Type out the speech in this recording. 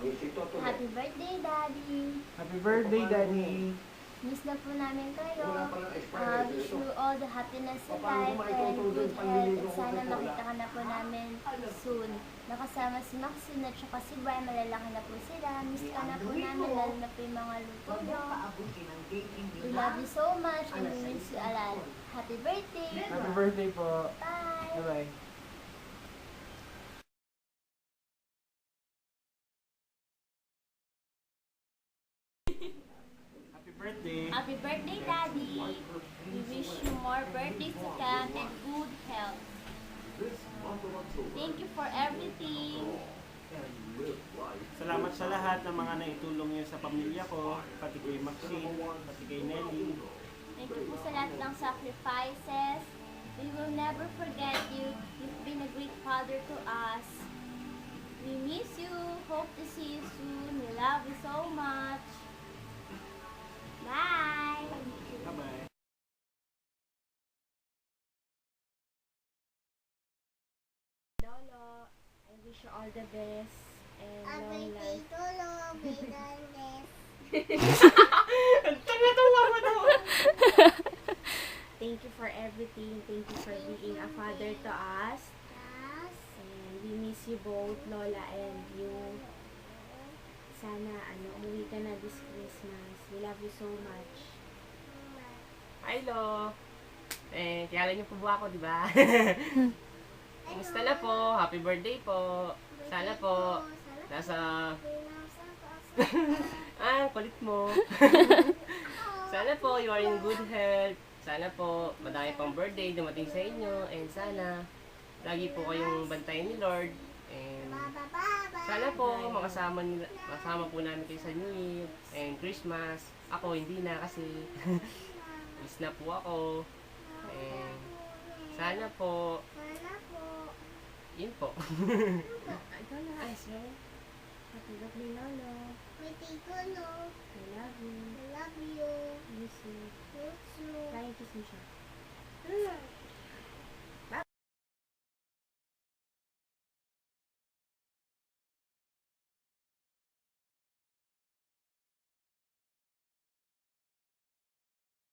Happy birthday, Daddy! Happy birthday, Daddy! Miss na po namin kayo. Wish you all the happiness in life and good health. At sana makita ka na po namin soon. Nakasama si Maxine at saka si Brian. Malalaki na po sila. Miss ka na po namin, lalo na po yung mga luto nyo. We love you so much and we miss you a lot. Happy birthday! Happy birthday po! Bye! Bye-bye! Happy birthday! Happy birthday, Daddy! We wish you more birthdays to come and good health. Thank you for everything. Salamat sa lahat ng mga naitulong niyo sa pamilya ko, pati kay Maxine, pati kay Nelly. Thank you po sa lahat ng sacrifices. We will never forget you. You've been a great father to us. We miss you. Hope to see you soon. We love you so much. Bye! Bye-bye! Lolo, I wish you all the best and long Happy life. Lolo, may goodness. Tanga-tawa mo daw! Thank you for everything. Thank you for being a father to us. Yes. And we miss you both, Lola and you. Sana umuwi ka na this Christmas. We love you so much. Hi, Lo! Kilala niyo po ba ako, di ba? Kumusta na po? Happy birthday po! Sana po, nasa... kulit mo! Sana po, you are in good health. Sana po, madami pang birthday dumating sa inyo. And sana, lagi po kayong bantayan ni Lord. And sana po, makasama po namin kayo sa New Year and Christmas. Ako, hindi na kasi miss na po ako. And sana po, yun po. Ay, sir. Happy birthday, Lolo. May tigulo. I love you. I love you. Miss you. Miss you. Kaya kiss mo siya. Mm.